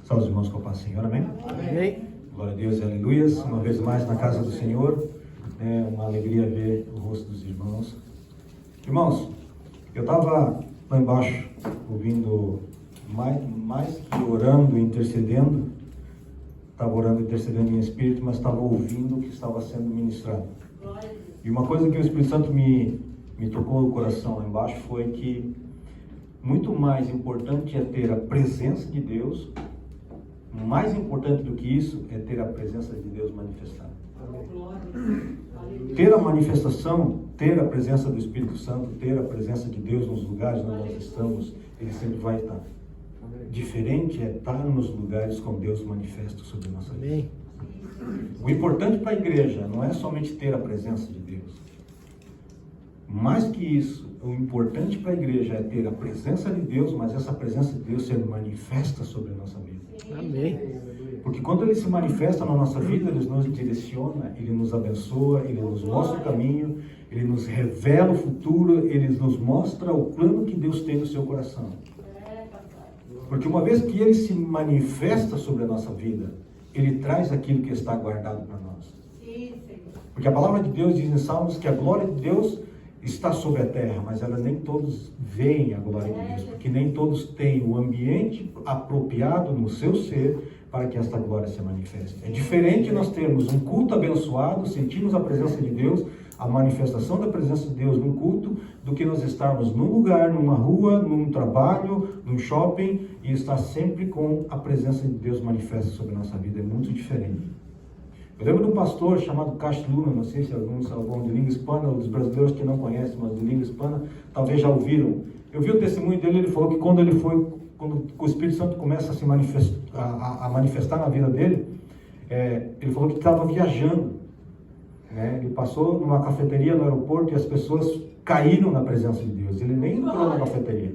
Salve os irmãos com a paz do Senhor, amém? Amém. Glória a Deus e aleluias. Uma vez mais na casa do Senhor. É uma alegria ver o rosto dos irmãos. Irmãos, eu estava lá embaixo ouvindo, mais que orando e intercedendo, estava orando e intercedendo em espírito, mas estava ouvindo o que estava sendo ministrado. E uma coisa que o Espírito Santo me tocou no coração lá embaixo foi que muito mais importante é ter a presença de Deus. Mais importante do que isso é ter a presença de Deus manifestada. Ter a manifestação, ter a presença do Espírito Santo, ter a presença de Deus nos lugares onde nós estamos, Ele sempre vai estar. Diferente é estar nos lugares com Deus manifesto sobre a nossa vida. O importante para a igreja não é somente ter a presença de Deus. Mais que isso, o importante para a igreja é ter a presença de Deus, mas essa presença de Deus ser manifesta sobre a nossa vida. Amém. Porque quando Ele se manifesta na nossa vida, Ele nos direciona, Ele nos abençoa, Ele nos mostra o caminho, Ele nos revela o futuro, Ele nos mostra o plano que Deus tem no seu coração. Porque uma vez que Ele se manifesta sobre a nossa vida, Ele traz aquilo que está guardado para nós. Porque a palavra de Deus diz em Salmos que a glória de Deus está sobre a terra, mas ela nem todos veem a glória de Deus, porque nem todos têm o ambiente apropriado no seu ser para que esta glória se manifeste. É diferente nós termos um culto abençoado, sentirmos a presença de Deus, a manifestação da presença de Deus num culto, do que nós estarmos num lugar, numa rua, num trabalho, num shopping, e estar sempre com a presença de Deus manifesta sobre a nossa vida. É muito diferente. Eu lembro de um pastor chamado Cash Luna, não sei se algum de língua hispana, dos brasileiros que não conhecem, mas de língua hispana, talvez já ouviram. Eu vi o testemunho dele, ele falou que quando o Espírito Santo começa a se manifestar na vida dele, ele falou que estava viajando. Né? Ele passou numa cafeteria no aeroporto e as pessoas caíram na presença de Deus. Ele nem entrou na cafeteria.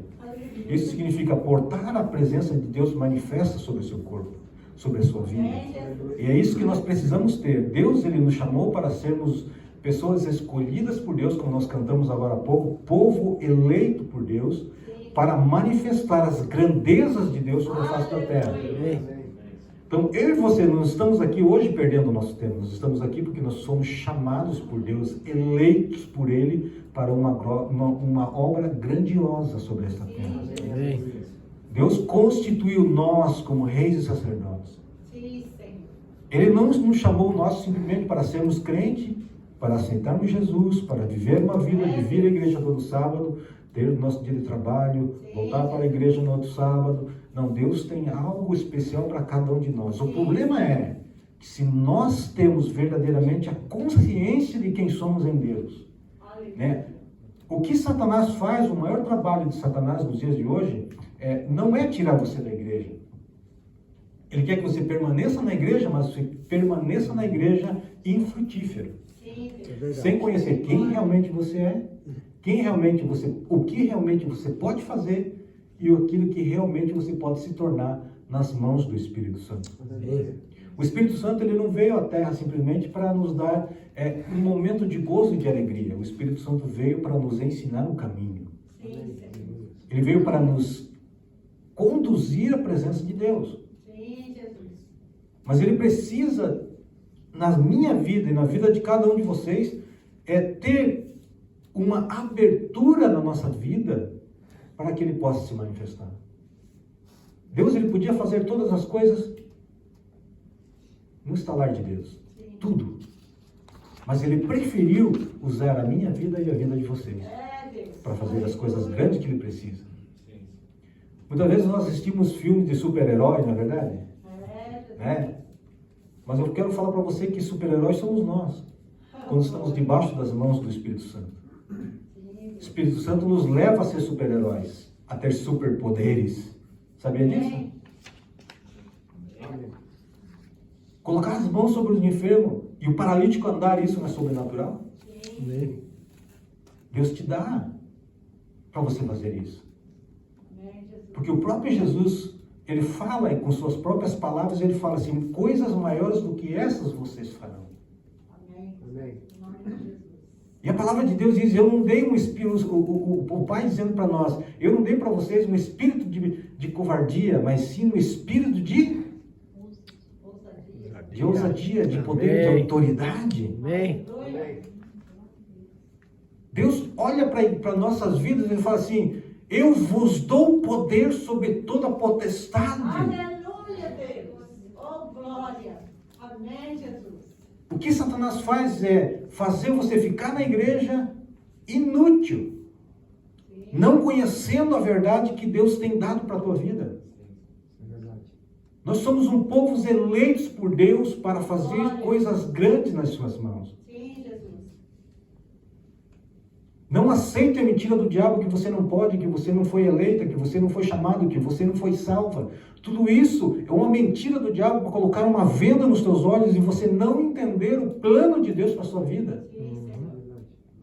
Isso significa portar a presença de Deus manifesta sobre o seu corpo, sobre a sua vida. E é isso que nós precisamos ter. Deus, Ele nos chamou para sermos pessoas escolhidas por Deus, como nós cantamos agora há pouco, povo eleito por Deus, para manifestar as grandezas de Deus sobre a face da terra. Então, eu e você não estamos aqui hoje perdendo o nosso tempo. Nós estamos aqui porque nós somos chamados por Deus, eleitos por Ele, para uma obra grandiosa sobre esta terra. Deus constituiu nós como reis e sacerdotes. Ele não nos chamou nós simplesmente para sermos crentes, para aceitarmos Jesus, para viver uma vida de vir à igreja todo sábado, ter o nosso dia de trabalho, voltar para a igreja no outro sábado. Não, Deus tem algo especial para cada um de nós. O problema é que se nós temos verdadeiramente a consciência de quem somos em Deus, né? O que Satanás faz, o maior trabalho de Satanás nos dias de hoje, não é tirar você da igreja. Ele quer que você permaneça na igreja, mas você permaneça na igreja infrutífero. Sem conhecer quem realmente você é, o que realmente você pode fazer e aquilo que realmente você pode se tornar nas mãos do Espírito Santo. O Espírito Santo, ele não veio à Terra simplesmente para nos dar um momento de gozo e de alegria. O Espírito Santo veio para nos ensinar o caminho. Ele veio para nos conduzir à presença de Deus. Mas ele precisa, na minha vida e na vida de cada um de vocês, ter uma abertura na nossa vida para que ele possa se manifestar. Deus, ele podia fazer todas as coisas no estalar de Deus. Tudo. Mas ele preferiu usar a minha vida e a vida de vocês para fazer as coisas grandes que ele precisa. Muitas vezes nós assistimos filmes de super-herói, não é verdade? Mas eu quero falar para você que super-heróis somos nós, quando estamos debaixo das mãos do Espírito Santo. O Espírito Santo nos leva a ser super-heróis, a ter superpoderes. Sabia disso? Colocar as mãos sobre os enfermos e o paralítico andar, isso não é sobrenatural? Deus te dá para você fazer isso. Porque o próprio Jesus, ele fala com suas próprias palavras, ele fala assim, coisas maiores do que essas vocês farão. E a palavra de Deus diz, eu não dei um espírito, o Pai dizendo para nós, eu não dei para vocês um espírito de covardia, mas sim um espírito de ousadia, de poder, de autoridade. Amém. Deus olha para nossas vidas e fala assim, eu vos dou poder sobre toda potestade. Aleluia, Deus. Oh, glória. Amém, Jesus. O que Satanás faz é fazer você ficar na igreja inútil, não conhecendo a verdade que Deus tem dado para a tua vida. Nós somos um povo eleitos por Deus para fazer coisas grandes nas suas mãos. Sim, Jesus. Não aceite a mentira do diabo que você não pode, que você não foi eleita, que você não foi chamado, que você não foi salva. Tudo isso é uma mentira do diabo para colocar uma venda nos teus olhos e você não entender o plano de Deus para a sua vida.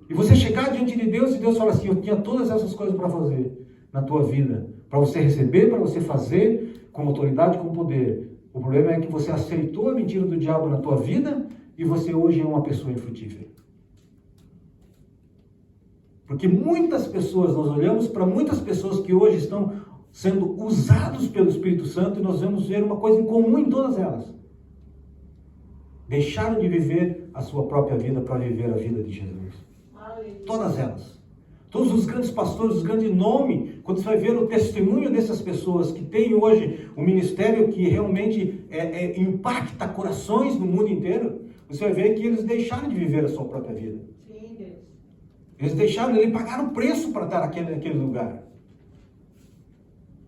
E você chegar diante de Deus e Deus fala assim, eu tinha todas essas coisas para fazer na tua vida. Para você receber, para você fazer com autoridade, com poder. O problema é que você aceitou a mentira do diabo na tua vida e você hoje é uma pessoa infrutífera. Porque muitas pessoas, nós olhamos para muitas pessoas que hoje estão sendo usados pelo Espírito Santo e nós vamos ver uma coisa em comum em todas elas. Deixaram de viver a sua própria vida para viver a vida de Jesus. Aleluia. Todas elas. Todos os grandes pastores, os grandes nomes, quando você vai ver o testemunho dessas pessoas que têm hoje um ministério que realmente impacta corações no mundo inteiro, você vai ver que eles deixaram de viver a sua própria vida. Sim, Deus. Eles pagaram preço para estar naquele lugar.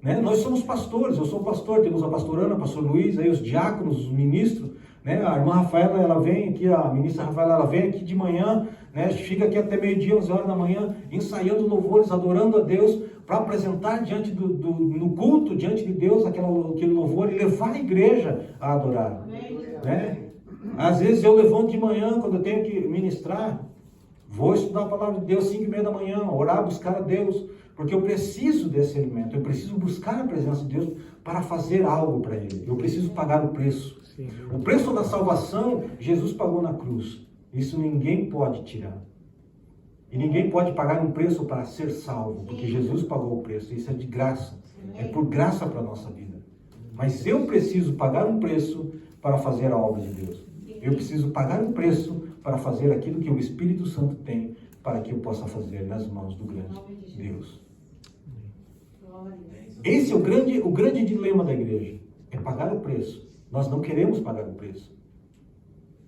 Né? Nós somos pastores, eu sou pastor, temos a pastora Ana, o pastor Luiz, aí os diáconos, os ministros, né? A irmã Rafaela, ela vem aqui, a ministra Rafaela, ela vem aqui de manhã, né? Fica aqui até meio-dia, 11 horas da manhã, ensaiando louvores, adorando a Deus, para apresentar no culto, diante de Deus, aquele louvor e levar a igreja a adorar. Amém. Né? Às vezes eu levanto de manhã, quando eu tenho que ministrar, vou estudar a palavra de Deus 5:30 da manhã, orar, buscar a Deus, porque eu preciso desse alimento, eu preciso buscar a presença de Deus para fazer algo para Ele. Eu preciso pagar o preço. Sim. O preço da salvação, Jesus pagou na cruz. Isso ninguém pode tirar. E ninguém pode pagar um preço para ser salvo, porque Jesus pagou o preço. Isso é de graça. É por graça para a nossa vida. Mas eu preciso pagar um preço para fazer a obra de Deus. Eu preciso pagar um preço para fazer aquilo que o Espírito Santo tem para que eu possa fazer nas mãos do grande Deus. Glória. Esse é o grande dilema da igreja. É pagar o preço. Nós não queremos pagar o preço.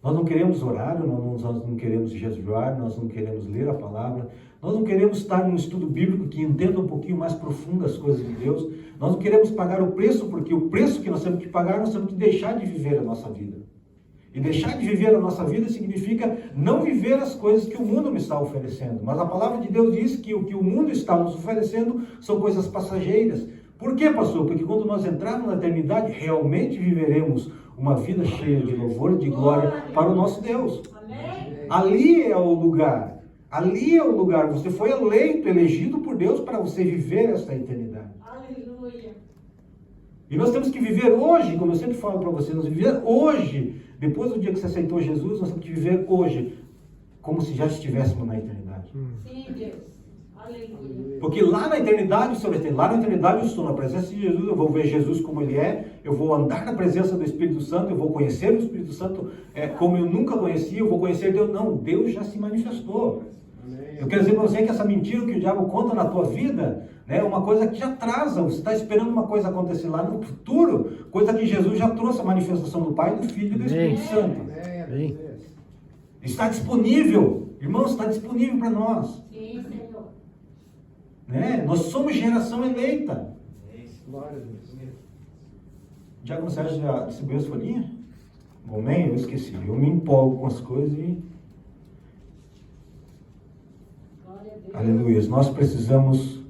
Nós não queremos orar, nós não queremos jejuar, nós não queremos ler a palavra, nós não queremos estar num estudo bíblico que entenda um pouquinho mais profundo as coisas de Deus, nós não queremos pagar o preço, porque o preço que nós temos que pagar, nós temos que deixar de viver a nossa vida. E deixar de viver a nossa vida significa não viver as coisas que o mundo me está oferecendo. Mas a palavra de Deus diz que o que o mundo está nos oferecendo são coisas passageiras. Por quê, pastor? Porque quando nós entrarmos na eternidade, realmente viveremos uma vida cheia de louvor e de glória para o nosso Deus. Amém. Ali é o lugar. Ali é o lugar. Você foi eleito, elegido por Deus para você viver esta eternidade. Aleluia. E nós temos que viver hoje, como eu sempre falo para você, nós viver hoje, depois do dia que você aceitou Jesus, nós temos que viver hoje, como se já estivéssemos na eternidade. Sim, Deus. Aleluia. Porque lá na eternidade, lá na eternidade eu estou na presença de Jesus, eu vou ver Jesus como Ele é, eu vou andar na presença do Espírito Santo, eu vou conhecer o Espírito Santo como eu nunca conheci, eu vou conhecer Deus. Não, Deus já se manifestou. Eu quero dizer para você que essa mentira que o diabo conta na tua vida, né, é uma coisa que já atrasa, você está esperando uma coisa acontecer lá no futuro, coisa que Jesus já trouxe a manifestação do Pai, do Filho e do Espírito Santo. Amém. Está disponível, irmãos, está disponível para nós. Sim, Senhor. Né? Nós somos geração eleita. Glória a Deus. Diácono Sérgio já distribuiu as folhinhas? Bom, nem eu esqueci. Eu me empolgo com as coisas e... Glória a Deus. Aleluia. Nós precisamos,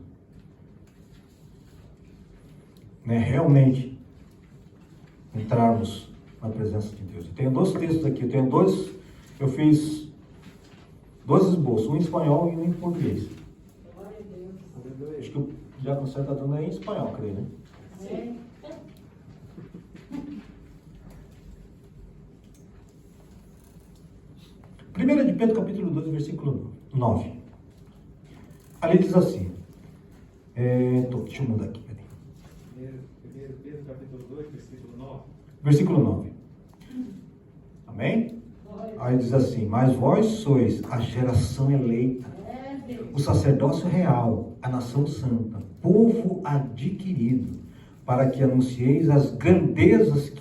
né, realmente entrarmos na presença de Deus. Eu tenho 2 textos aqui. Eu fiz 2 esboços. Um em espanhol e um em português. Glória a Deus. Acho que o Diácono Sérgio está dando aí em espanhol, creio, né? Amém. Pedro capítulo 2, versículo 9. Ali diz assim, deixa eu mudar aqui, peraí. 1 Pedro capítulo 2, versículo 9. Versículo 9. Amém? Aí diz assim, mas vós sois a geração eleita, o sacerdócio real, a nação santa, povo adquirido, para que anuncieis as grandezas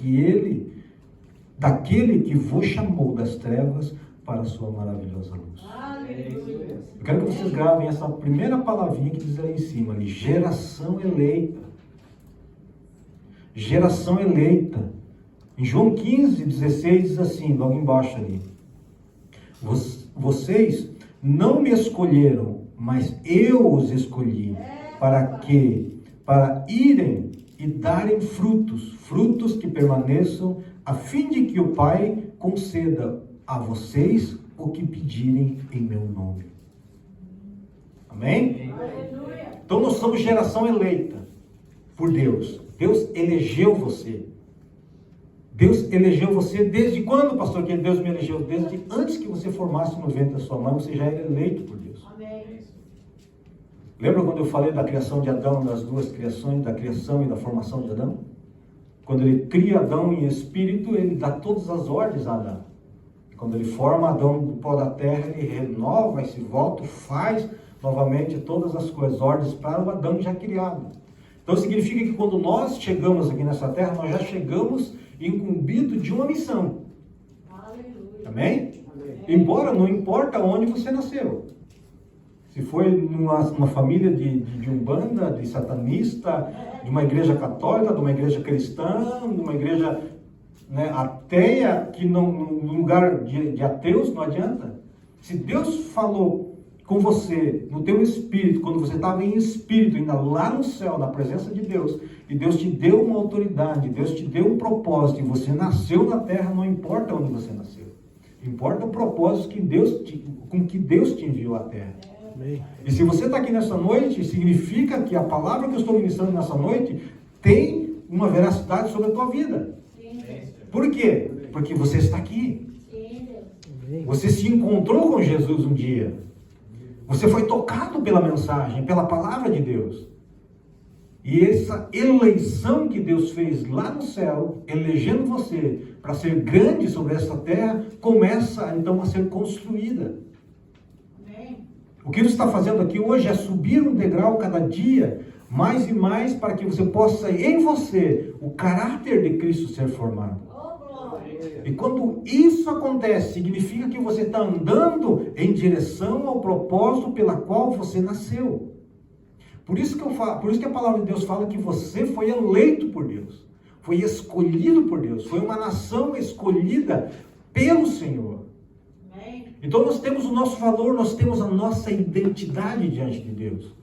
daquele que vos chamou das trevas para a sua maravilhosa luz. Aleluia. Eu quero que vocês gravem essa primeira palavrinha que diz ali em cima, ali, geração eleita. Geração eleita. Em João 15, 16 diz assim, logo embaixo ali, vocês não me escolheram, mas eu os escolhi, para irem e darem frutos que permaneçam, a fim de que o Pai conceda a vocês o que pedirem em meu nome. Amém? Aleluia. Então nós somos geração eleita por Deus. Deus elegeu você. Deus elegeu você desde quando, pastor, que Deus me elegeu? Desde antes que você formasse no ventre da sua mãe, você já era eleito por Deus. Amém. Lembra quando eu falei da criação de Adão, das duas criações, da criação e da formação de Adão? Quando ele cria Adão em espírito, ele dá todas as ordens a Adão. Quando ele forma Adão do pó da terra, ele renova esse voto, faz novamente todas as coisas, ordens para o Adão já criado. Então significa que quando nós chegamos aqui nessa terra, nós já chegamos incumbido de uma missão. Aleluia. Amém? Embora não importa onde você nasceu. Se foi numa família de umbanda, de satanista, de uma igreja católica, de uma igreja cristã, de uma igreja ateia, que no lugar de ateus não adianta. Se Deus falou com você, no teu espírito, quando você estava em espírito, ainda lá no céu, na presença de Deus, e Deus te deu uma autoridade, Deus te deu um propósito, e você nasceu na terra, não importa onde você nasceu. Importa o propósito com que Deus te enviou à terra. Amém. E se você está aqui nessa noite, significa que a palavra que eu estou ministrando nessa noite tem uma veracidade sobre a tua vida. Sim, Deus. Por quê? Porque você está aqui. Sim, Deus. Amém. Você se encontrou com Jesus um dia. Você foi tocado pela mensagem, pela palavra de Deus. E essa eleição que Deus fez lá no céu, elegendo você para ser grande sobre essa terra, começa então a ser construída. Amém. O que Deus está fazendo aqui hoje é subir um degrau cada dia, mais e mais, para que você possa, em você, o caráter de Cristo ser formado. Oh, glória. E quando isso acontece, significa que você está andando em direção ao propósito pela qual você nasceu. Por isso que a palavra de Deus fala que você foi eleito por Deus, foi escolhido por Deus, foi uma nação escolhida pelo Senhor. Amém. Então nós temos o nosso valor, nós temos a nossa identidade diante de Deus.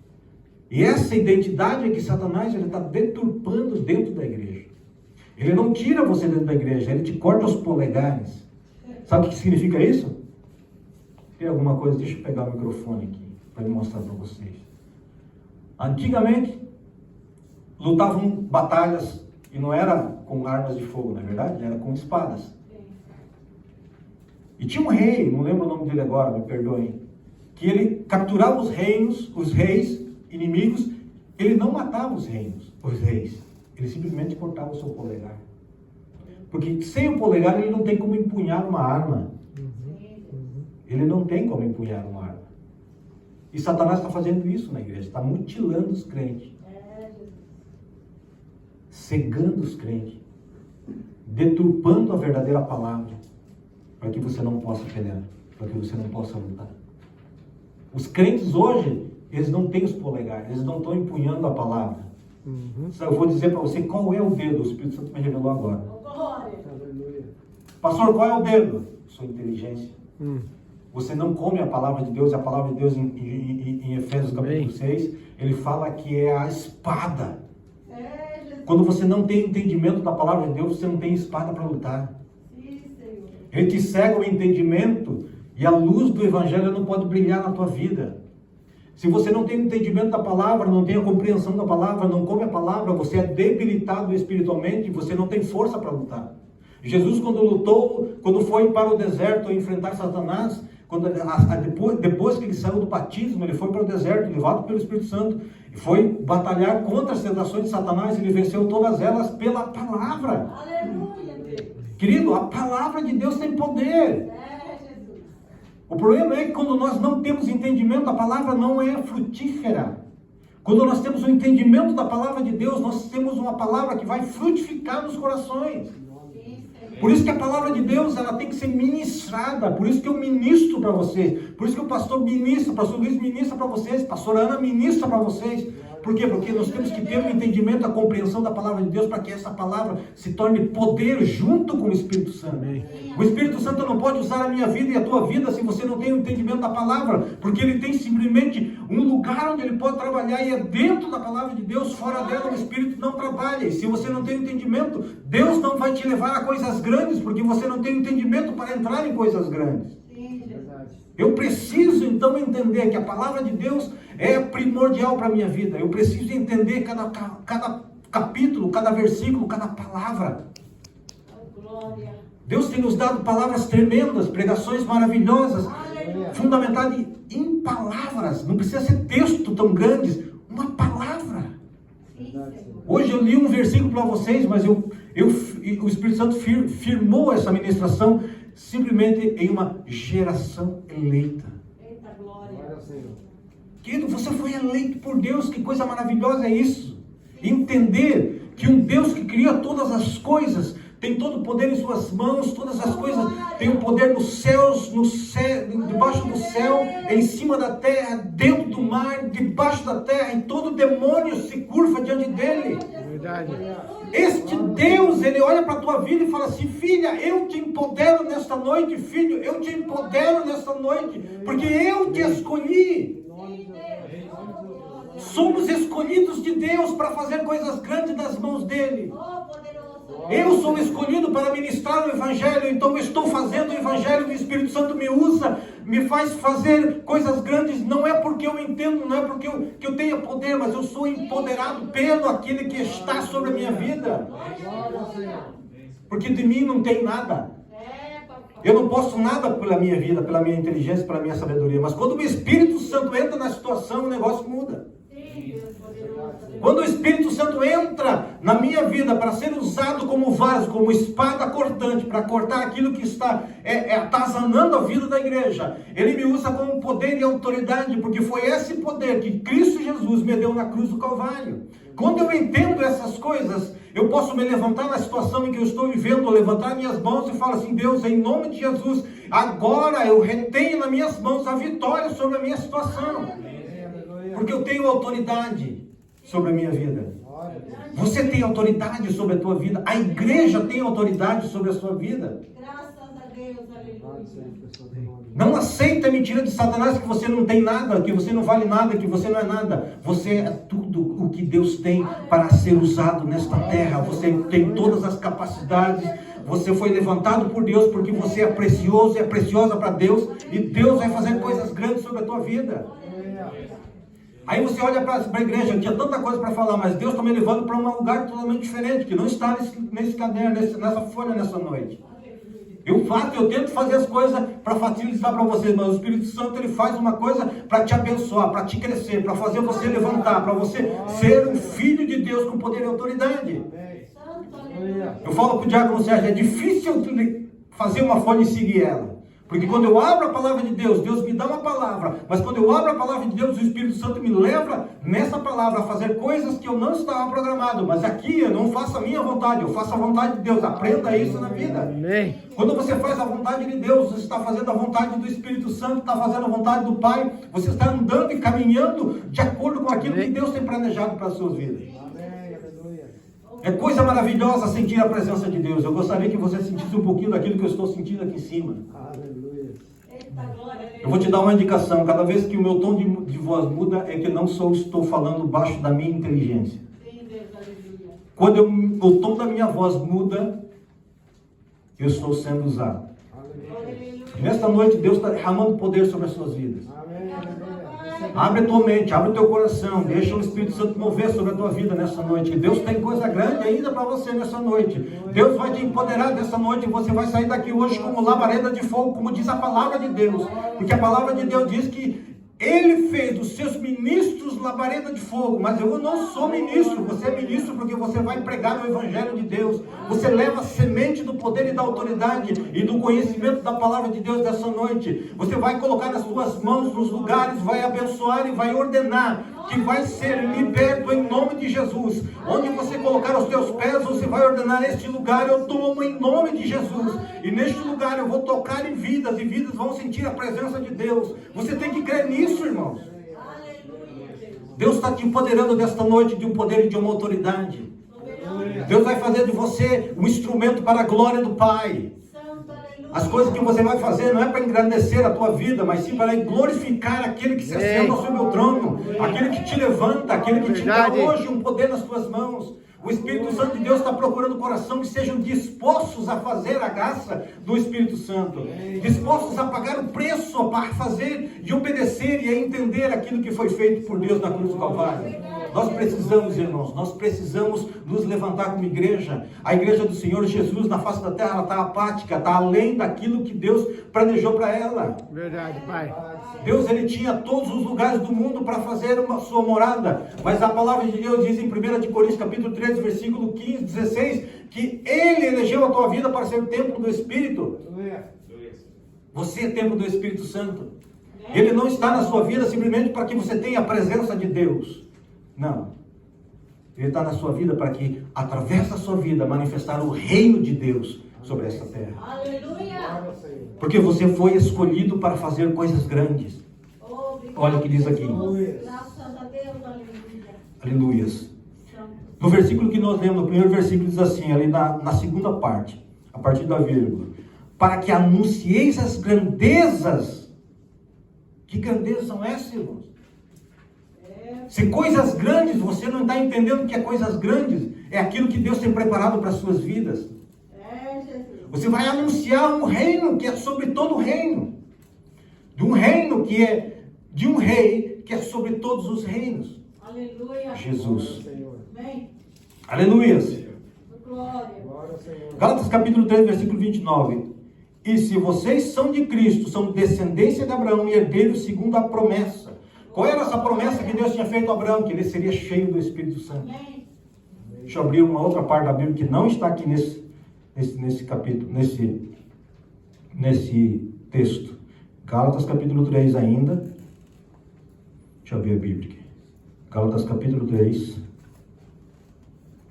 E essa identidade é que Satanás está deturpando dentro da igreja. Ele não tira você dentro da igreja, ele te corta os polegares. Sabe o que significa isso? Tem alguma coisa? Deixa eu pegar o microfone aqui para mostrar para vocês. Antigamente, lutavam batalhas, e não era com armas de fogo, na verdade, era com espadas. Sim. E tinha um rei, não lembro o nome dele agora, me perdoem, que ele capturava os reis inimigos, ele não matava os reis, ele simplesmente cortava o seu polegar. Porque sem o polegar ele não tem como empunhar uma arma. Sim, Deus. Ele não tem como empunhar uma arma. E Satanás está fazendo isso na igreja, está mutilando os crentes, Jesus. cegando os crentes, deturpando a verdadeira palavra, para que você não possa pelear, para que você não possa lutar. Os crentes hoje, eles não têm os polegares, eles não estão empunhando a palavra. Eu vou dizer para você qual é o dedo, o Espírito Santo me revelou agora. Oh, glória. Aleluia. Pastor, qual é o dedo? Sua inteligência. Você não come a palavra de Deus, e a palavra de Deus em Efésios capítulo 6, ele fala que é a espada. Jesus. Quando você não tem entendimento da palavra de Deus, você não tem espada para lutar. Sim, Senhor. Ele te cega o entendimento e a luz do evangelho não pode brilhar na tua vida. Se você não tem entendimento da palavra, não tem a compreensão da palavra, não come a palavra, você é debilitado espiritualmente e você não tem força para lutar. Jesus, quando foi para o deserto enfrentar Satanás, Depois que ele saiu do batismo, ele foi para o deserto, levado pelo Espírito Santo, e foi batalhar contra as tentações de Satanás. Ele venceu todas elas pela palavra. Aleluia, Deus. Querido, a palavra de Deus tem poder. É, Jesus. O problema é que quando nós não temos entendimento, a palavra não é frutífera. Quando nós temos o entendimento da palavra de Deus, nós temos uma palavra que vai frutificar nos corações. Por isso que a palavra de Deus, ela tem que ser ministrada. Por isso que eu ministro para vocês. Por isso que o pastor ministra, o pastor Luiz ministra para vocês, a pastora Ana ministra para vocês. Por quê? Porque nós temos que ter o entendimento, a compreensão da palavra de Deus, para que essa palavra se torne poder junto com o Espírito Santo. O Espírito Santo não pode usar a minha vida e a tua vida se você não tem o entendimento da palavra, porque ele tem simplesmente um lugar onde ele pode trabalhar, e é dentro da palavra de Deus. Fora dela o Espírito não trabalha. E se você não tem o entendimento, Deus não vai te levar a coisas grandes, porque você não tem o entendimento para entrar em coisas grandes. Sim, Jesus. Eu preciso então entender que a palavra de Deus é primordial para a minha vida. Eu preciso entender cada capítulo, cada versículo, cada palavra. Oh, glória. Deus tem nos dado palavras tremendas, pregações maravilhosas, Aleluia. fundamentadas em palavras. Não precisa ser texto tão grandes, uma palavra. Sim, Senhor. Hoje eu li um versículo para vocês, mas o Espírito Santo firmou essa ministração simplesmente em uma geração eleita. Eita, glória. Querido, você foi eleito por Deus. Que coisa maravilhosa é isso. Entender que um Deus que cria todas as coisas tem todo o poder em suas mãos. Todas as coisas tem o poder nos céus, debaixo do céu, em cima da terra, dentro do mar, debaixo da terra, e todo demônio se curva diante dele. Verdade. Este Deus, ele olha para a tua vida e fala assim: filha, eu te empodero nesta noite. Filho, eu te empodero nesta noite, porque eu te escolhi. Somos escolhidos de Deus para fazer coisas grandes nas mãos dele. Oh, poderoso. Eu sou escolhido para ministrar o Evangelho, então eu estou fazendo o Evangelho. O Espírito Santo me usa, me faz fazer coisas grandes. Não é porque eu entendo, não é porque eu tenha poder, mas eu sou empoderado pelo aquele que está sobre a minha vida. Porque de mim não tem nada. É, papai. Eu não posso nada pela minha vida, pela minha inteligência, pela minha sabedoria. Mas quando o Espírito Santo entra na situação, o negócio muda. Sim, Deus poderoso. Quando o Espírito Santo entra na minha vida para ser usado como vaso, como espada cortante, para cortar aquilo que está atazanando a vida da igreja, ele me usa como poder e autoridade, porque foi esse poder que Cristo Jesus me deu na cruz do Calvário. Quando eu entendo essas coisas, eu posso me levantar na situação em que eu estou vivendo, levantar minhas mãos e falar assim: Deus, em nome de Jesus, agora eu retenho nas minhas mãos a vitória sobre a minha situação, porque eu tenho autoridade sobre a minha vida. Você tem autoridade sobre a tua vida. A igreja tem autoridade sobre a sua vida. Graças a Deus, aleluia. Não aceita a mentira de Satanás que você não tem nada, que você não vale nada, que você não é nada. Você é tudo o que Deus tem para ser usado nesta terra. Você tem todas as capacidades. Você foi levantado por Deus porque você é precioso e é preciosa para Deus. E Deus vai fazer coisas grandes sobre a tua vida. Aí você olha para a igreja: eu tinha tanta coisa para falar, mas Deus está me levando para um lugar totalmente diferente, que não está nesse caderno, nessa folha, nessa noite. Eu tento fazer as coisas para facilitar para vocês, mas o Espírito Santo, ele faz uma coisa para te abençoar, para te crescer, para fazer você levantar, para você ser um filho de Deus com poder e autoridade. Santo, aleluia. Eu falo para o diácono Sérgio: é difícil fazer uma folha e seguir ela. Porque quando eu abro a palavra de Deus, Deus me dá uma palavra. Mas quando eu abro a palavra de Deus, o Espírito Santo me leva nessa palavra a fazer coisas que eu não estava programado. Mas aqui eu não faço a minha vontade, eu faço a vontade de Deus. Aprenda isso na vida. Amém. Quando você faz a vontade de Deus, você está fazendo a vontade do Espírito Santo, está fazendo a vontade do Pai. Você está andando e caminhando de acordo com aquilo que Deus tem planejado para as suas vidas. É coisa maravilhosa sentir a presença de Deus. Eu gostaria que você sentisse um pouquinho daquilo que eu estou sentindo aqui em cima. Eita, glória, aleluia. Eu vou te dar uma indicação: cada vez que o meu tom de voz muda, é que não estou falando baixo da minha inteligência. Sim, Deus, aleluia. Quando o tom da minha voz muda, eu estou sendo usado. Glória, aleluia. E nesta noite Deus está derramando poder sobre as suas vidas. Abre a tua mente, abre o teu coração, deixa o Espírito Santo mover sobre a tua vida nessa noite. Deus tem coisa grande ainda para você nessa noite. Deus vai te empoderar nessa noite e você vai sair daqui hoje como labareda de fogo, como diz a palavra de Deus. Porque a palavra de Deus diz que Ele fez dos seus ministros labareda de fogo, mas eu não sou ministro, você é ministro porque você vai pregar o Evangelho de Deus, você leva a semente do poder e da autoridade e do conhecimento da palavra de Deus dessa noite, você vai colocar nas suas mãos nos lugares, vai abençoar e vai ordenar, que vai ser liberto em nome de Jesus, onde você colocar os teus pés, você vai ordenar este lugar, eu tomo em nome de Jesus, e neste lugar eu vou tocar em vidas, e vidas vão sentir a presença de Deus, você tem que crer nisso, irmãos. Deus está te empoderando desta noite de um poder e de uma autoridade. Deus vai fazer de você um instrumento para a glória do Pai. As coisas que você vai fazer não é para engrandecer a tua vida, mas sim para glorificar aquele que se assenta sobre o trono, aquele que te levanta, aquele que te dá hoje um poder nas tuas mãos. O Espírito Santo de Deus está procurando coração que sejam dispostos a fazer a graça do Espírito Santo, dispostos a pagar o preço para fazer e obedecer e a entender aquilo que foi feito por Deus na cruz do Calvário. Nós precisamos, irmãos, nós precisamos nos levantar como igreja. A igreja do Senhor Jesus na face da terra, ela está apática, está além daquilo que Deus planejou para ela. Verdade, Pai. Deus, Ele tinha todos os lugares do mundo para fazer uma sua morada, mas a palavra de Deus diz em 1 Coríntios capítulo 13, versículo 15, 16, que Ele elegeu a tua vida para ser o templo do Espírito. Você é templo do Espírito Santo. Ele não está na sua vida simplesmente para que você tenha a presença de Deus. Não. Ele está na sua vida para que, através da sua vida, manifestar o reino de Deus sobre essa terra. Aleluia. Porque você foi escolhido para fazer coisas grandes. Olha o que diz aqui. Graças a Deus, aleluia. Aleluias. No versículo que nós lemos, no primeiro versículo diz assim, ali na segunda parte, a partir da vírgula, para que anuncieis as grandezas. Que grandezas são essas, irmãos? Se coisas grandes, você não está entendendo que é coisas grandes, é aquilo que Deus tem preparado para as suas vidas. Você vai anunciar um reino que é sobre todo o reino. De um reino que é de um rei que é sobre todos os reinos. Aleluia. Jesus. Amém. Aleluia. Glória. Gálatas capítulo 3, versículo 29. E se vocês são de Cristo, são descendência de Abraão e herdeiros segundo a promessa. Qual era essa promessa que Deus tinha feito a Abraão? Que ele seria cheio do Espírito Santo. Amém. Deixa eu abrir uma outra parte da Bíblia que não está aqui nesse capítulo, nesse texto. Gálatas capítulo 3 ainda. Deixa eu ver a Bíblia aqui. Gálatas capítulo 3.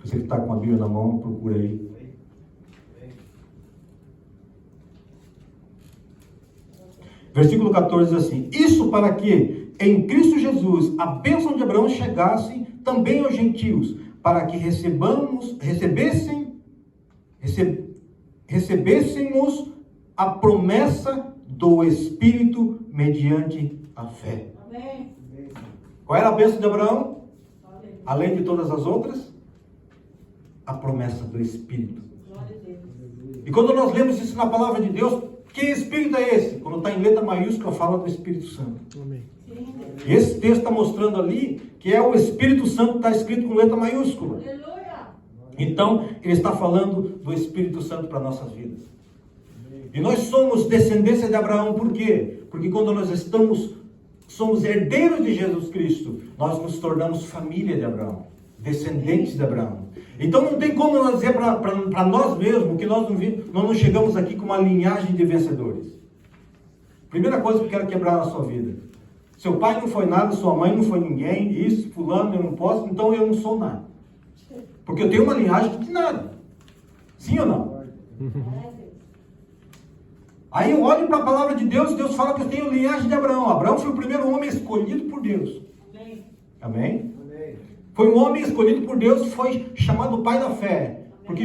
Você que está com a Bíblia na mão, procura aí. Versículo 14 diz assim: isso para que em Cristo Jesus a bênção de Abraão chegasse também aos gentios, para que recebêssemos a promessa do Espírito mediante a fé. Amém. Qual era a bênção de Abraão? Aleluia. Além de todas as outras? A promessa do Espírito. Glória a Deus. E quando nós lemos isso na palavra de Deus, que Espírito é esse? Quando está em letra maiúscula, fala do Espírito Santo. Amém. Sim. E esse texto está mostrando ali que é o Espírito Santo, está escrito com letra maiúscula. Aleluia. Então, ele está falando do Espírito Santo para nossas vidas. E nós somos descendência de Abraão, por quê? Porque quando nós somos herdeiros de Jesus Cristo, nós nos tornamos família de Abraão, descendentes de Abraão. Então não tem como nós dizer para nós mesmos que nós não chegamos aqui com uma linhagem de vencedores. Primeira coisa que eu quero quebrar na sua vida: seu pai não foi nada, sua mãe não foi ninguém, isso, fulano eu não posso, então eu não sou nada. Porque eu tenho uma linhagem de nada. Sim ou não? Aí eu olho para a palavra de Deus, Deus fala que eu tenho linhagem de Abraão. Abraão foi o primeiro homem escolhido por Deus. Amém. Amém? Foi um homem escolhido por Deus, foi chamado pai da fé. Porque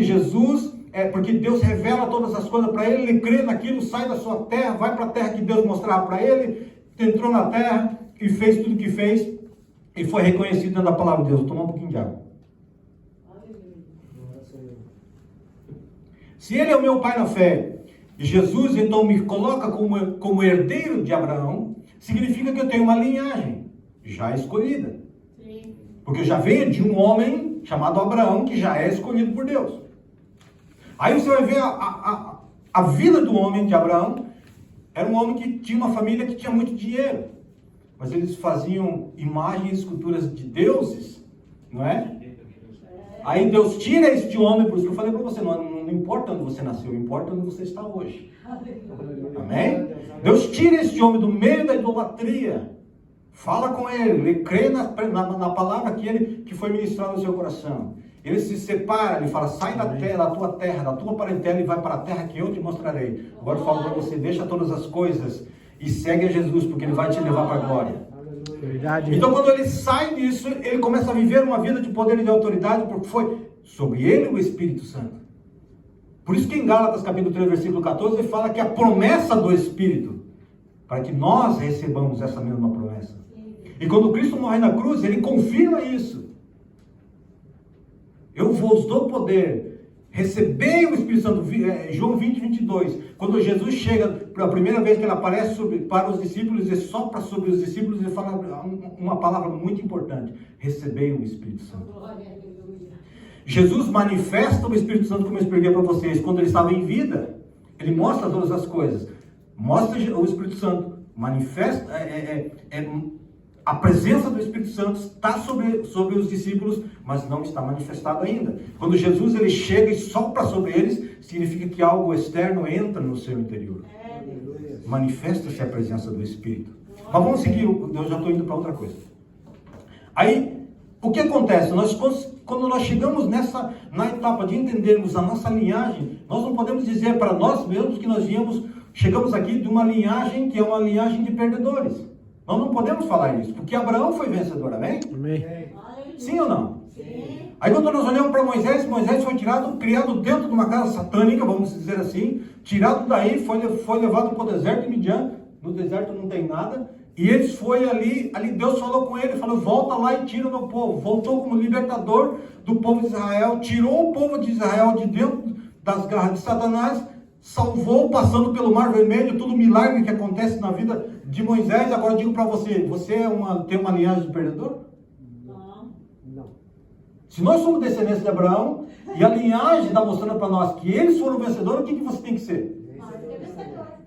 porque Deus revela todas as coisas para ele, ele crê naquilo, sai da sua terra, vai para a terra que Deus mostrava para ele, entrou na terra e fez tudo o que fez e foi reconhecido dentro da palavra de Deus. Vou tomar um pouquinho de água. Se ele é o meu pai na fé, e Jesus então me coloca como herdeiro de Abraão, significa que eu tenho uma linhagem. já escolhida. Sim. Porque já veio de um homem chamado Abraão, que já é escolhido por Deus. Aí você vai ver a vida do homem de Abraão. Era um homem que tinha uma família que tinha muito dinheiro. Mas eles faziam imagens e esculturas de deuses, não é? Aí Deus tira este homem, por isso que eu falei para você, não importa onde você nasceu, importa onde você está hoje. Amém? Deus tira este homem do meio da idolatria. Fala com ele crê na palavra que foi ministrada no seu coração. Ele se separa, ele fala, sai da tua terra, da tua parentela e vai para a terra que eu te mostrarei. Agora eu falo para você, deixa todas as coisas e segue a Jesus, porque ele vai te levar para a glória. Verdade. Então quando ele sai disso, ele começa a viver uma vida de poder e de autoridade, porque foi sobre ele o Espírito Santo. Por isso que em Gálatas capítulo 3, versículo 14, ele fala que a promessa do Espírito, para que nós recebamos essa mesma promessa. E quando Cristo morre na cruz, ele confirma isso. Eu vos dou poder, recebei o Espírito Santo, João 20, 22. Quando Jesus chega, pela primeira vez que ele aparece para os discípulos e sopra sobre os discípulos, ele fala uma palavra muito importante: recebei o Espírito Santo. Jesus manifesta o Espírito Santo, como eu expliquei para vocês, quando ele estava em vida. Ele mostra todas as coisas. Mostra o Espírito Santo, manifesta, a presença do Espírito Santo está sobre os discípulos, mas não está manifestado ainda. Quando Jesus ele chega e sopra sobre eles, significa que algo externo entra no seu interior. Manifesta-se a presença do Espírito. Mas vamos seguir, eu já estou indo para outra coisa. Aí, o que acontece? Quando nós chegamos na etapa de entendermos a nossa linhagem, nós não podemos dizer para nós mesmos que nós chegamos aqui de uma linhagem que é uma linhagem de perdedores. Nós não podemos falar isso, porque Abraão foi vencedor, amém? Amém. Sim ou não? Sim. Aí quando nós olhamos para Moisés foi criado dentro de uma casa satânica, vamos dizer assim, tirado daí, foi levado para o deserto de Midian. No deserto não tem nada, e eles foi ali Deus falou com ele, falou, volta lá e tira o meu povo. Voltou como libertador do povo de Israel, tirou o povo de Israel de dentro das garras de Satanás, salvou passando pelo Mar Vermelho, todo milagre que acontece na vida de Moisés. Agora eu digo para você, tem uma linhagem de perdedor? Não. Se nós somos descendentes de Abraão, e a linhagem está mostrando para nós que eles foram vencedores, o que você tem que ser?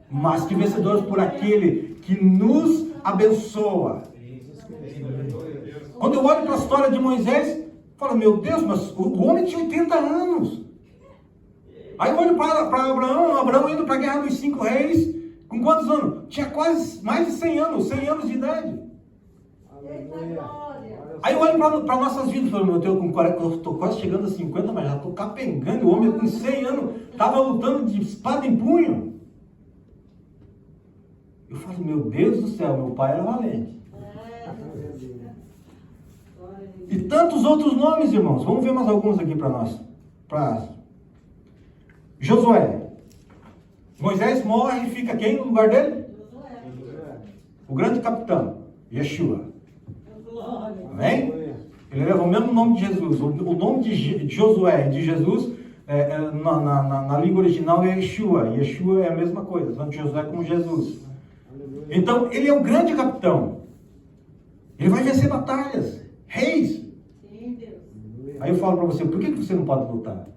Mais que vencedores por aquele que nos abençoa. Quando eu olho para a história de Moisés, eu falo, meu Deus, mas o homem tinha 80 anos. Aí eu olho para Abraão indo para a guerra dos 5 reis, com quantos anos? Tinha quase mais de 100 anos de idade. Aí eu olho para nossas vidas e falo, meu Deus, eu estou quase chegando a 50, mas já estou capengando. O homem com 100 anos estava lutando de espada em punho. Eu falo, meu Deus do céu, meu pai era valente. E tantos outros nomes, irmãos. Vamos ver mais alguns aqui para nós. Josué. Moisés morre e fica quem no lugar dele? O grande capitão, Yeshua. Amém? Ele leva o mesmo nome de Jesus. O nome de Josué e de Jesus, na língua original, é Yeshua. Yeshua é a mesma coisa, tanto Josué como Jesus. Então, ele é o grande capitão. Ele vai vencer batalhas, reis. Aí eu falo para você, por que você não pode lutar?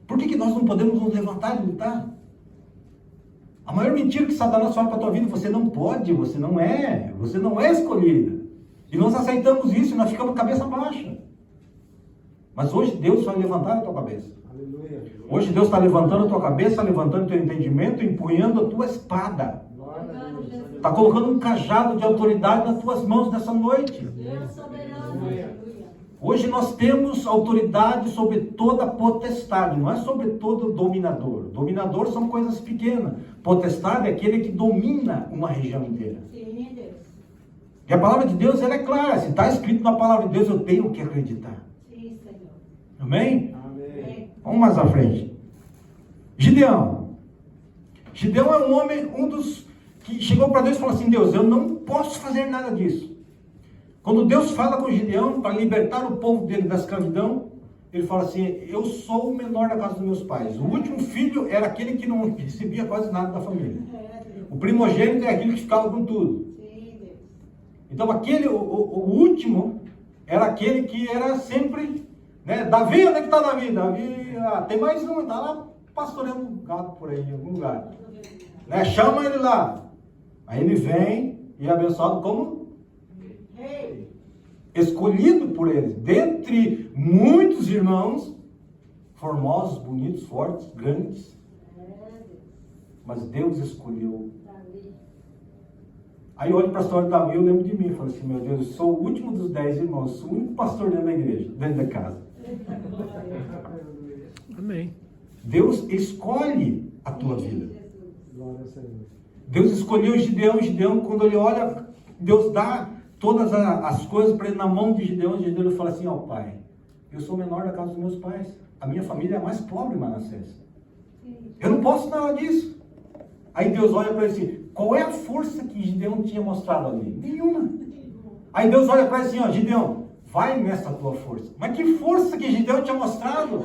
Por que nós não podemos nos levantar e lutar? A maior mentira que Satanás fala para a tua vida, você não pode, você não é escolhido. E nós aceitamos isso e nós ficamos cabeça baixa. Mas hoje Deus vai levantar a tua cabeça. Hoje Deus está levantando a tua cabeça, levantando o teu entendimento, empunhando a tua espada. Está colocando um cajado de autoridade nas tuas mãos nessa noite. Hoje nós temos autoridade sobre toda potestade, não é sobre todo dominador. Dominador são coisas pequenas. Potestade é aquele que domina uma região inteira. E a palavra de Deus ela é clara. Se está escrito na palavra de Deus, eu tenho que acreditar. Sim, Senhor. Amém? Amém. Vamos mais à frente. Gideão. Gideão é um homem, um dos que chegou para Deus e falou assim, Deus, eu não posso fazer nada disso. Quando Deus fala com Gideão para libertar o povo dele da escravidão, ele fala assim, eu sou o menor da casa dos meus pais. O último filho era aquele que não recebia quase nada da família. O O primogênito é aquele que ficava com tudo. Sim, Deus. Então o último era aquele que era sempre, né? Davi, onde é que está Davi? Davi, tem mais um, está lá pastoreando gato por aí, em algum lugar. Né? Chama ele lá. Aí ele vem e é abençoado como Rei. escolhido por eles. Dentre muitos irmãos, formosos, bonitos, fortes, grandes. Mas Deus escolheu. Davi. Aí eu olho para a história de Davi, eu lembro de mim, falo assim, meu Deus, eu sou o último dos 10 irmãos, sou o único pastor dentro da igreja, dentro da casa. Amém. Deus escolhe a tua vida. Glória ao Senhor. Deus escolheu Gideão, quando ele olha, Deus dá todas as coisas para ele na mão de Gideão ele fala assim, ó pai, eu sou o menor da casa dos meus pais, a minha família é a mais pobre, Manassés. Eu não posso nada disso. Aí Deus olha para ele assim, qual é a força que Gideão tinha mostrado ali? Nenhuma. Aí Deus olha para ele assim, ó, Gideão, vai nessa tua força. Mas que força que Gideão tinha mostrado?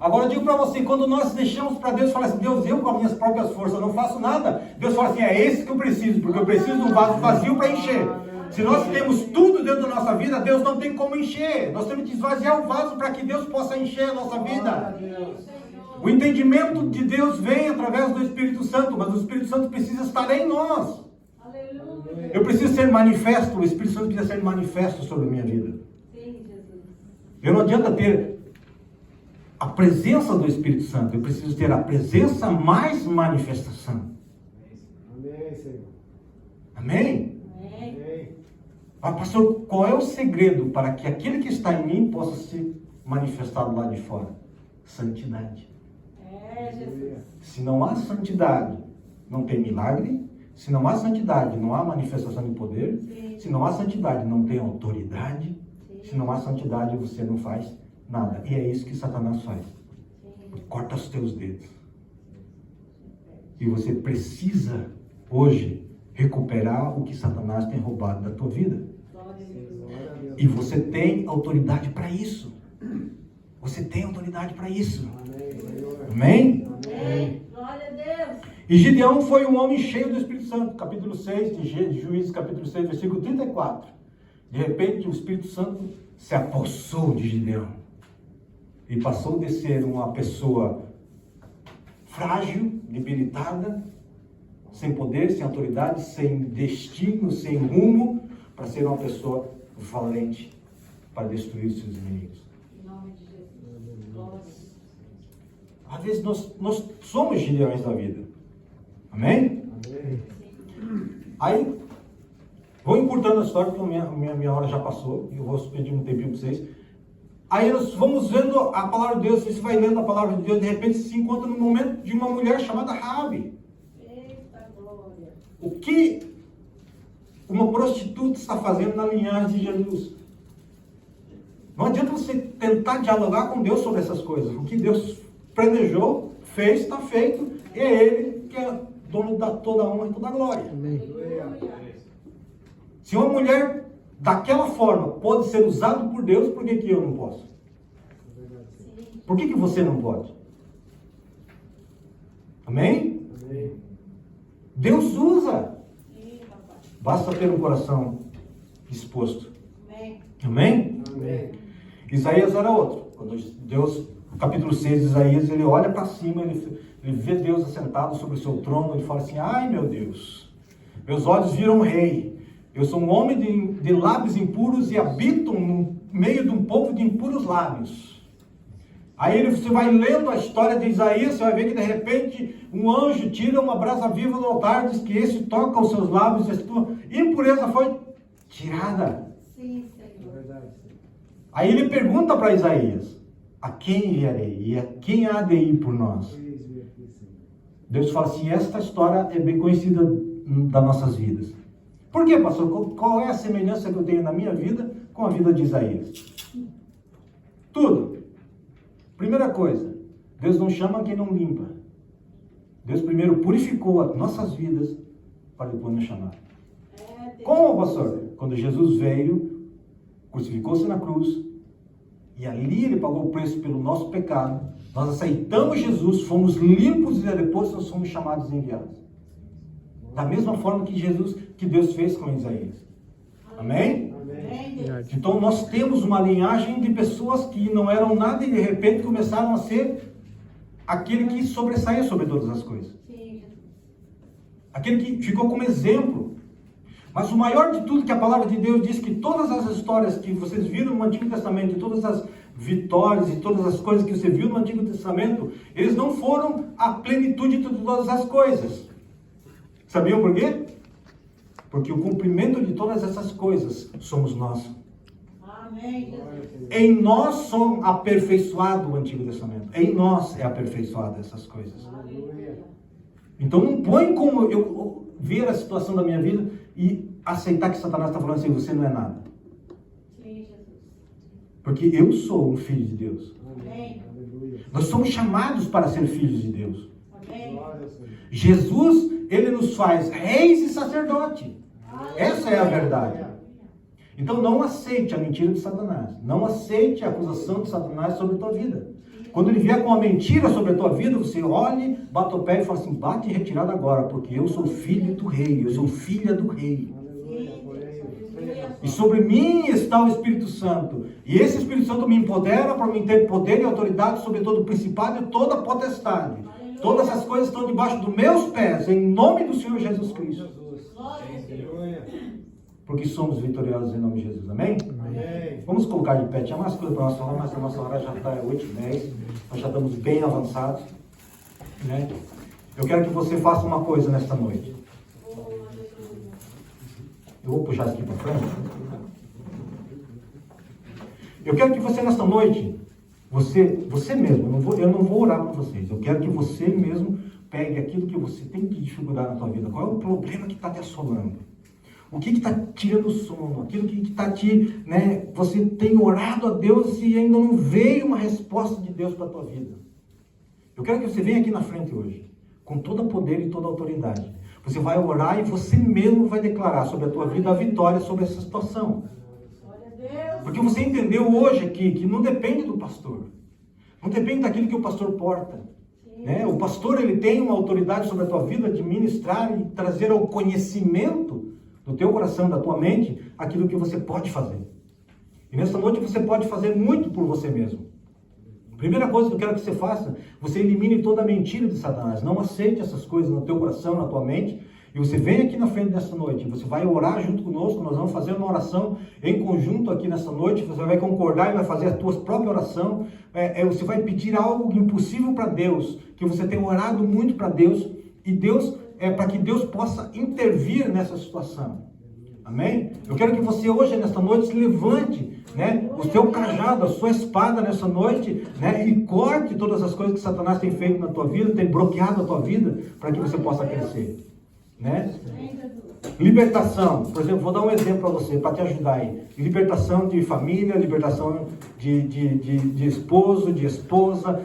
Agora eu digo para você, quando nós deixamos para Deus, fala assim, Deus, eu com as minhas próprias forças não faço nada. Deus fala assim, é esse que eu preciso, porque eu preciso de um vaso vazio para encher. Se nós temos tudo dentro da nossa vida, Deus não tem como encher. Nós temos que esvaziar o vaso para que Deus possa encher a nossa vida. O entendimento de Deus vem através do Espírito Santo, mas o Espírito Santo precisa estar em nós. Aleluia. Eu preciso ser manifesto, o Espírito Santo precisa ser manifesto sobre a minha vida. Sim, Jesus. Eu não adianta ter a presença do Espírito Santo, eu preciso ter a presença mais manifestação. Amém, Senhor. Amém? Amém. Amém. Ah, pastor, qual é o segredo para que aquele que está em mim possa ser manifestado lá de fora? Santidade. É, Jesus. Se não há santidade, não tem milagre. Se não há santidade, não há manifestação de poder. Sim. Se não há santidade, não tem autoridade. Se não há santidade, você não faz nada. E é isso que Satanás faz. Sim. Corta os teus dedos. E você precisa, hoje, recuperar o que Satanás tem roubado da tua vida. Glória a Deus. Glória a Deus. E você tem autoridade para isso. Você tem autoridade para isso. Amém, Senhor. Amém? Amém. Glória a Deus. E Gideão foi um homem cheio do Espírito Santo. Capítulo 6 de Juízes, capítulo 6, versículo 34. De repente, o Espírito Santo se apossou de Gideão. E passou de ser uma pessoa frágil, debilitada, sem poder, sem autoridade, sem destino, sem rumo, para ser uma pessoa valente para destruir os seus inimigos. Em nome de Jesus. Glória. Às vezes nós somos Gideões da vida. Amém? Amém. Aí, vou encurtando a história, porque minha hora já passou, e eu vou pedir um tempinho para vocês. Aí nós vamos vendo a palavra de Deus, você vai lendo a palavra de Deus, de repente se encontra no momento de uma mulher chamada Raabe. Eita glória. O que uma prostituta está fazendo na linhagem de Jesus? Não adianta você tentar dialogar com Deus sobre essas coisas. O que Deus planejou, fez, está feito, e é Ele que é dono da toda a honra e toda a glória. Amém. Aleluia. Se uma mulher daquela forma pode ser usada por Deus, por que eu não posso? Sim. Por que você não pode? Amém? Amém. Deus usa. Sim, papai. Basta ter um coração disposto. Amém. Amém? Amém. Isaías era outro. Quando Deus, capítulo 6 de Isaías, ele olha para cima, ele vê Deus assentado sobre o seu trono, ele fala assim, ai meu Deus, meus olhos viram o rei. Eu sou um homem de lábios impuros e habito no meio de um povo de impuros lábios. Aí você vai lendo a história de Isaías, você vai ver que de repente um anjo tira uma brasa viva do altar, diz que esse toca os seus lábios, e a tua impureza foi tirada. Sim, É Senhor. verdade, Senhor. Aí ele pergunta para Isaías, a quem irei e a quem há de ir por nós? Eis-me aqui, Senhor. Deus fala assim, esta história é bem conhecida das nossas vidas. Por quê, pastor? Qual é a semelhança que eu tenho na minha vida com a vida de Isaías? Tudo. Primeira coisa, Deus não chama quem não limpa. Deus primeiro purificou as nossas vidas para depois nos chamar. É, Deus. Como, pastor? Quando Jesus veio, crucificou-se na cruz, e ali ele pagou o preço pelo nosso pecado, nós aceitamos Jesus, fomos limpos e depois nós somos chamados e enviados. Da mesma forma que Deus fez com Isaías. Amém? Amém, Deus. Então nós temos uma linhagem de pessoas que não eram nada e de repente começaram a ser aquele que sobressaia sobre todas as coisas. Sim, Jesus. Aquele que ficou como exemplo. Mas o maior de tudo que a palavra de Deus diz que todas as histórias que vocês viram no Antigo Testamento, e todas as vitórias e todas as coisas que você viu no Antigo Testamento, eles não foram a plenitude de todas as coisas. Sabiam por quê? Porque o cumprimento de todas essas coisas somos nós. Amém, Jesus. Em nós somos aperfeiçoado o Antigo Testamento. Em nós é aperfeiçoado essas coisas. Aleluia. Então não põe como eu ver a situação da minha vida e aceitar que Satanás está falando assim, você não é nada. Sim, Jesus. Porque eu sou um filho de Deus. Amém. Aleluia. Nós somos chamados para ser filhos de Deus. Amém. Glória ao Senhor. Jesus, ele nos faz reis e sacerdote. Essa é a verdade. Então não aceite a mentira de Satanás. Não aceite a acusação de Satanás sobre a tua vida. Quando ele vier com uma mentira sobre a tua vida, você olhe, bate o pé e fala assim, bate em retirada agora, porque eu sou filho do rei, eu sou filha do rei. Aleluia. Porém, E sobre mim está o Espírito Santo. E esse Espírito Santo me empodera para mim ter poder e autoridade sobre todo o principado e toda a potestade. Todas as coisas estão debaixo dos meus pés, em nome do Senhor Jesus Cristo. Jesus. Glória a Deus. Aleluia. Porque somos vitoriosos em nome de Jesus. Amém? Amém. Vamos colocar de pé. Tinha mais coisa para nós falar, mas a nossa hora já está 8h10. Nós já estamos bem avançados. Né? Eu quero que você faça uma coisa nesta noite. Eu vou puxar isso aqui para frente. Eu quero que você nesta noite, você mesmo, eu não vou orar para vocês. Eu quero que você mesmo pegue aquilo que você tem de dificuldade na sua vida. Qual é o problema que está te assolando? O que está tirando o sono? Aquilo que está te... Né, você tem orado a Deus e ainda não veio uma resposta de Deus para a tua vida. Eu quero que você venha aqui na frente hoje, com todo o poder e toda a autoridade. Você vai orar e você mesmo vai declarar sobre a tua vida a vitória sobre essa situação. Glória a Deus. Porque você entendeu hoje aqui que não depende do pastor. Não depende daquilo que o pastor porta. Né? O pastor, ele tem uma autoridade sobre a tua vida de ministrar e trazer ao conhecimento do teu coração, da tua mente, aquilo que você pode fazer. E nesta noite você pode fazer muito por você mesmo. Primeira coisa que eu quero que você faça, você elimine toda a mentira de Satanás. Não aceite essas coisas no teu coração, na tua mente. E você vem aqui na frente dessa noite. Você vai orar junto conosco. Nós vamos fazer uma oração em conjunto aqui nessa noite. Você vai concordar e vai fazer a tua própria oração. Você vai pedir algo impossível para Deus. Que você tem orado muito para Deus. E Deus, para que Deus possa intervir nessa situação. Amém? Eu quero que você hoje, nesta noite, se levante, né, o seu cajado, a sua espada nessa noite, né, e corte todas as coisas que Satanás tem feito na tua vida, tem bloqueado a tua vida, para que você possa crescer. Né? Libertação, por exemplo, vou dar um exemplo para você, para te ajudar aí. Libertação de família, libertação de esposo, de esposa,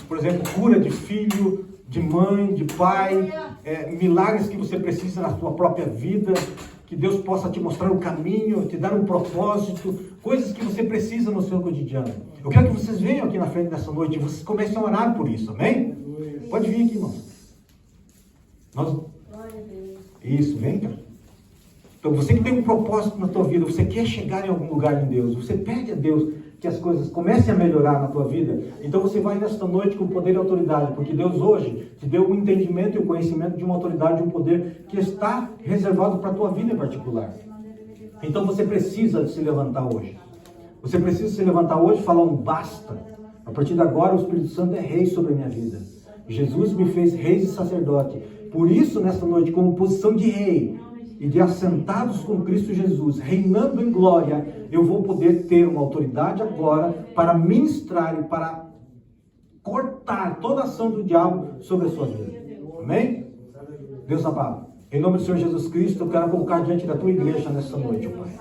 por exemplo, cura de filho, de mãe, de pai, milagres que você precisa na sua própria vida, que Deus possa te mostrar o caminho, te dar um propósito, coisas que você precisa no seu cotidiano. Eu quero que vocês venham aqui na frente dessa noite e vocês comecem a orar por isso, amém? Pode vir aqui, irmão. Isso, vem, cara. Então, você que tem um propósito na tua vida, você quer chegar em algum lugar em Deus, você pede a Deus que as coisas comecem a melhorar na tua vida, então você vai nesta noite com poder e autoridade, porque Deus hoje te deu o entendimento e o conhecimento de uma autoridade, de um poder que está reservado para a tua vida em particular. Então você precisa se levantar hoje. Você precisa se levantar hoje e falar um basta. A partir de agora o Espírito Santo é rei sobre a minha vida. Jesus me fez rei e sacerdote. Por isso, nesta noite, como posição de rei, e de assentados com Cristo Jesus, reinando em glória, eu vou poder ter uma autoridade agora para ministrar e para cortar toda a ação do diabo sobre a sua vida. Amém? Deus amado, em nome do Senhor Jesus Cristo, eu quero colocar diante da tua igreja nesta noite, Pai.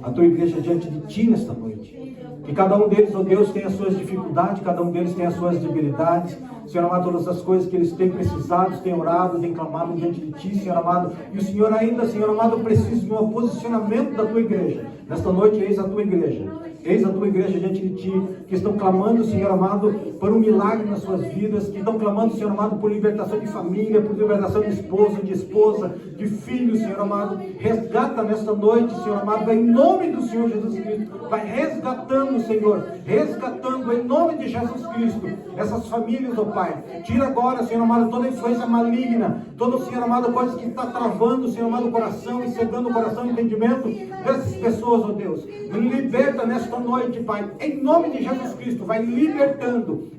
A tua igreja diante de ti nesta noite. Que cada um deles, ó Deus, tenha as suas dificuldades, cada um deles tenha as suas debilidades. Senhor amado, todas as coisas que eles têm precisado, têm orado, têm clamado diante de ti, Senhor amado. E o Senhor ainda, Senhor amado, precisa de um posicionamento da tua igreja. Nesta noite, eis a tua igreja. Eis a tua igreja diante de ti, que estão clamando, Senhor amado, por um milagre nas suas vidas, que estão clamando, Senhor amado, por libertação de família, por libertação de esposo, de esposa, de filho, Senhor amado. Resgata nesta noite, Senhor amado, em nome do Senhor Jesus Cristo. Vai resgatando, Senhor, resgatando em nome de Jesus Cristo essas famílias, ó Pai. Tira agora, Senhor amado, toda influência maligna, todo, Senhor amado, coisa que está travando, Senhor amado, o coração e cegando o coração e entendimento dessas pessoas, ó Deus. Liberta nesta noite, Pai, em nome de Jesus Cristo. Vai libertando,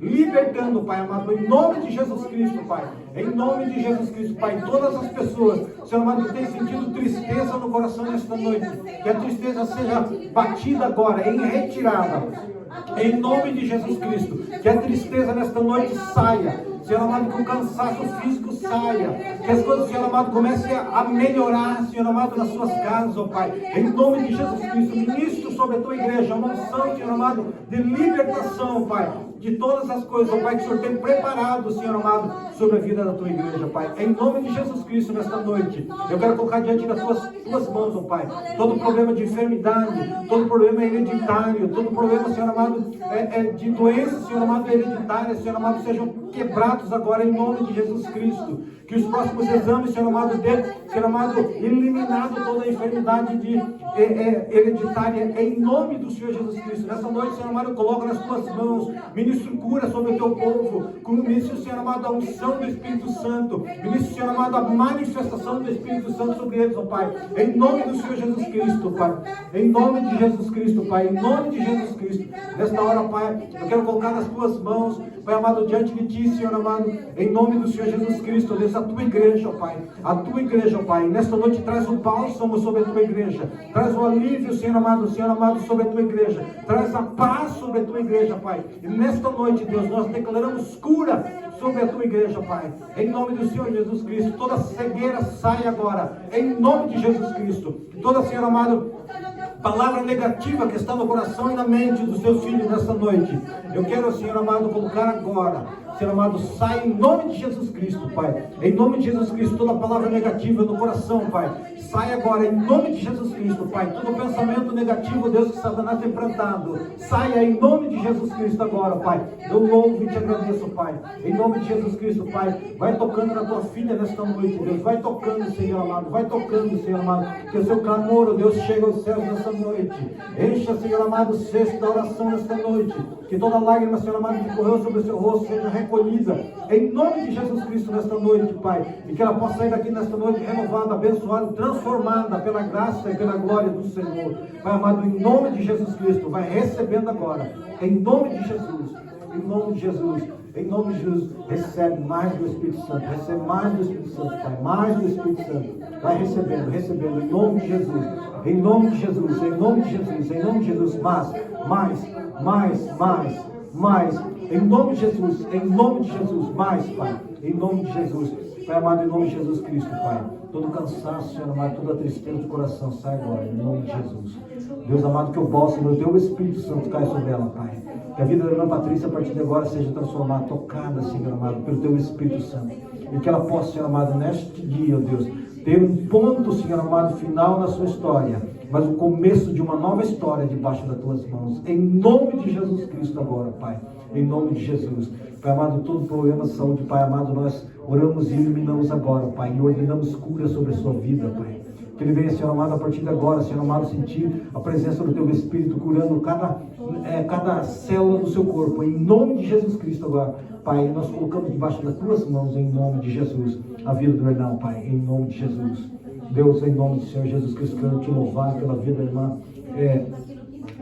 Pai amado, em nome de Jesus Cristo, Pai. Em nome de Jesus Cristo, Pai, todas as pessoas, Senhor amado, que têm sentido tristeza no coração nesta noite, que a tristeza seja batida agora, em retirada, em nome de Jesus Cristo. Que a tristeza nesta noite saia, Senhor amado, que o cansaço físico saia, que as coisas, Senhor amado, comecem a melhorar, Senhor amado, nas suas casas, ó Pai, em nome de Jesus Cristo. Ministro sobre a tua igreja uma unção, Senhor amado, de libertação, Pai, de todas as coisas, ó Pai, que o Senhor tem preparado, Senhor amado, sobre a vida da tua igreja, Pai, em nome de Jesus Cristo. Nesta noite, eu quero colocar diante das tuas mãos, ó Pai, todo problema de enfermidade, todo problema hereditário, todo problema, Senhor amado, de doença, Senhor amado, hereditária, Senhor amado, sejam quebrados agora em nome de Jesus Cristo. Que os próximos exames, Senhor amado, Senhor amado, eliminado toda a enfermidade hereditária em nome do Senhor Jesus Cristo. Nessa noite, Senhor amado, eu coloco nas tuas mãos, ministro cura sobre o teu povo, ministro, Senhor amado, a unção do Espírito Santo, ministro, Senhor amado, a manifestação do Espírito Santo sobre eles, ó Pai, em nome do Senhor Jesus Cristo, Pai, em nome de Jesus Cristo, Pai, em nome de Jesus Cristo. Nesta hora, Pai, eu quero colocar nas tuas mãos, Pai amado, diante de ti, Senhor amado, em nome do Senhor Jesus Cristo, Deus, a tua igreja, ó Pai, a tua igreja, ó Pai, nesta noite traz o bálsamo sobre a tua igreja, traz o alívio, Senhor amado, sobre a tua igreja, traz a paz sobre a tua igreja, Pai, e nesta noite, Deus, nós declaramos cura sobre a tua igreja, Pai, em nome do Senhor Jesus Cristo. Toda cegueira sai agora, em nome de Jesus Cristo. Toda, Senhor amado, palavra negativa que está no coração e na mente dos teus filhos nesta noite, eu quero, Senhor amado, colocar agora, Senhor amado, sai em nome de Jesus Cristo, Pai, em nome de Jesus Cristo. Toda palavra negativa no coração, Pai, sai agora em nome de Jesus Cristo, Pai. Todo pensamento negativo, Deus, que Satanás tem plantado, saia em nome de Jesus Cristo agora, Pai. Eu louvo e te agradeço, Pai, em nome de Jesus Cristo, Pai. Vai tocando na tua filha nesta noite, Deus, vai tocando, Senhor amado, vai tocando, Senhor amado, que o seu clamor, oh Deus, chega aos céus nesta noite. Encha, Senhor amado, o cesto da oração nesta noite, que toda lágrima, Senhor amado, que correu sobre o seu rosto seja recolhida em nome de Jesus Cristo nesta noite, Pai, e que ela possa sair daqui nesta noite renovada, abençoada, transformada pela graça e pela glória do Senhor. Pai amado, em nome de Jesus Cristo, vai recebendo agora, em nome de Jesus, em nome de Jesus, em nome de Jesus. Recebe mais do Espírito Santo, recebe mais do Espírito Santo, Pai, mais do Espírito Santo. Vai recebendo, em nome de Jesus, em nome de Jesus, em nome de Jesus, em nome de Jesus. Mais, em nome de Jesus, mais, Pai, em nome de Jesus, Pai amado, em nome de Jesus Cristo, Pai. Todo cansaço, Senhor amado, toda tristeza do coração sai agora, em nome de Jesus. Deus amado, que o bálsamo do teu Espírito Santo caia sobre ela, Pai. Que a vida da irmã Patrícia, a partir de agora, seja transformada, tocada, Senhor amado, pelo teu Espírito Santo. E que ela possa, Senhor amado, neste dia, ó Deus, ter um ponto, Senhor amado, final na sua história, mas o começo de uma nova história debaixo das tuas mãos. Em nome de Jesus Cristo agora, Pai. Em nome de Jesus. Pai amado, todo problema de saúde, Pai amado, nós oramos e eliminamos agora, Pai, e ordenamos cura sobre a sua vida, Pai. Que ele venha, Senhor amado, a partir de agora, Senhor amado, sentir a presença do teu Espírito, curando cada célula do seu corpo, em nome de Jesus Cristo agora, Pai. Nós colocamos debaixo das tuas mãos, em nome de Jesus, a vida do irmão, Pai, em nome de Jesus. Deus, em nome do Senhor Jesus Cristo, quero te louvar pela vida da irmã,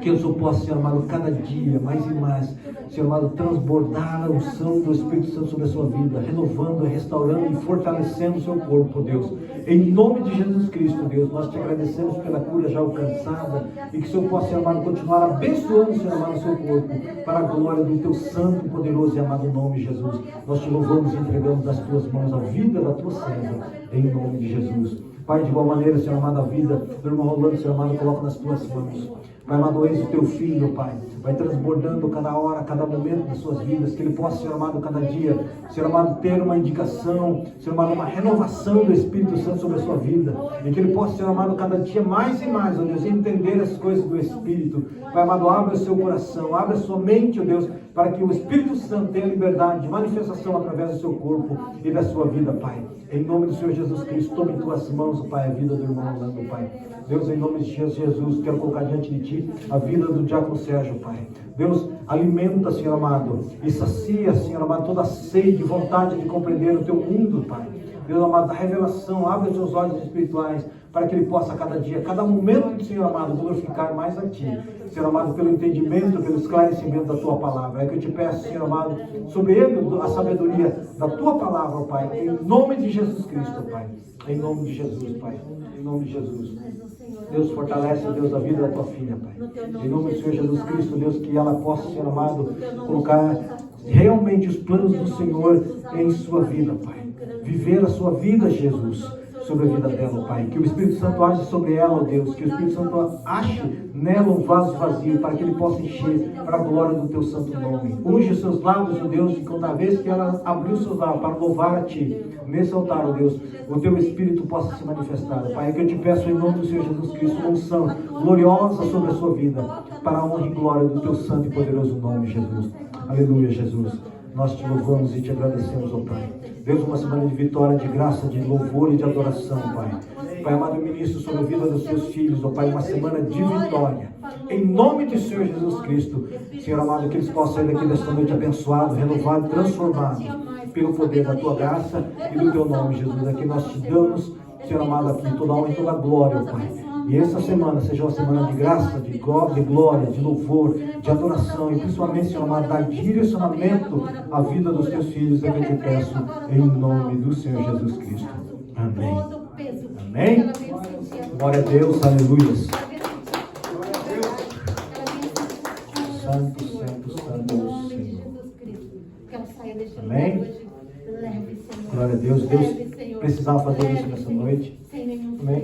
que eu só possa, Senhor amado, cada dia, mais e mais, Senhor amado, transbordar a unção do Espírito Santo sobre a sua vida, renovando, restaurando e fortalecendo o seu corpo, Deus. Em nome de Jesus Cristo, Deus, nós te agradecemos pela cura já alcançada e que o Senhor possa, Senhor amado, continuar abençoando, Senhor amado, o seu corpo, para a glória do teu santo, poderoso e amado nome, Jesus. Nós te louvamos e entregamos nas tuas mãos a vida da tua serva, em nome de Jesus. Pai, de igual maneira, Senhor amado, a vida do irmão Rolando, Senhor amado, coloca nas tuas mãos. Pai amado, eis o teu filho, Pai. Vai transbordando cada hora, cada momento das suas vidas. Que ele possa, Senhor amado, cada dia, Senhor amado, ter uma indicação, Senhor amado, uma renovação do Espírito Santo sobre a sua vida. E que ele possa, Senhor amado, cada dia mais e mais, ó Deus, entender as coisas do Espírito. Pai amado, abra o seu coração, abra a sua mente, ó Deus, para que o Espírito Santo tenha liberdade de manifestação através do seu corpo e da sua vida, Pai. Em nome do Senhor Jesus Cristo, tome em tuas mãos, Pai, a vida do irmão Orlando, Pai. Deus, em nome de Jesus, quero colocar diante de Ti a vida do diácono Sérgio, Pai. Deus, alimenta, Senhor amado, e sacia, Senhor amado, toda a sede, vontade de compreender o Teu mundo, Pai. Deus amado, da revelação, abre os seus olhos espirituais, para que ele possa cada dia, cada momento, Senhor amado, glorificar mais a Ti. Senhor amado, pelo entendimento, pelo esclarecimento da Tua palavra. É que eu te peço, Senhor amado, sobre ele a sabedoria da Tua palavra, Pai. Em nome de Jesus Cristo, Pai. Em nome de Jesus, Pai. Em nome de Jesus. Deus, fortalece, Deus, a vida da Tua filha, Pai. Em nome do Senhor Jesus Cristo, Deus, que ela possa, Senhor amado, colocar realmente os planos do Senhor em sua vida, Pai. Viver a sua vida, Jesus, sobre a vida dela, Pai. Que o Espírito Santo age sobre ela, ó Deus. Que o Espírito Santo ache nela um vaso vazio, para que ele possa encher para a glória do Teu santo nome. Unge os seus lábios, ó Deus, e cada vez que ela abriu os seus lábios para louvar a Ti, nesse altar, ó Deus, o Teu Espírito possa se manifestar, Pai. É que eu te peço em nome do Senhor Jesus Cristo, uma unção gloriosa sobre a sua vida, para a honra e glória do Teu santo e poderoso nome, Jesus. Aleluia, Jesus. Nós te louvamos e te agradecemos, ó Pai. Deus, uma semana de vitória, de graça, de louvor e de adoração, Pai. Pai amado, eu ministro sobre a vida dos Teus filhos, ó Pai, uma semana de vitória. Em nome do Senhor Jesus Cristo, Senhor amado, que eles possam sair daqui desta noite abençoados, renovados, transformados pelo poder da Tua graça e do Teu nome, Jesus. Aqui nós te damos, Senhor amado, aqui toda a honra e toda a glória, ó Pai. E essa semana seja uma semana de graça, de glória, de louvor, de adoração e principalmente, Senhor amado, dar direcionamento à vida dos Teus filhos, é que eu te peço em nome do Senhor Jesus Cristo. Amém. Amém. Glória a Deus, aleluia. Santo, santo, santo é o Senhor. Amém. Glória a Deus. Deus precisava fazer isso nessa noite. Amém.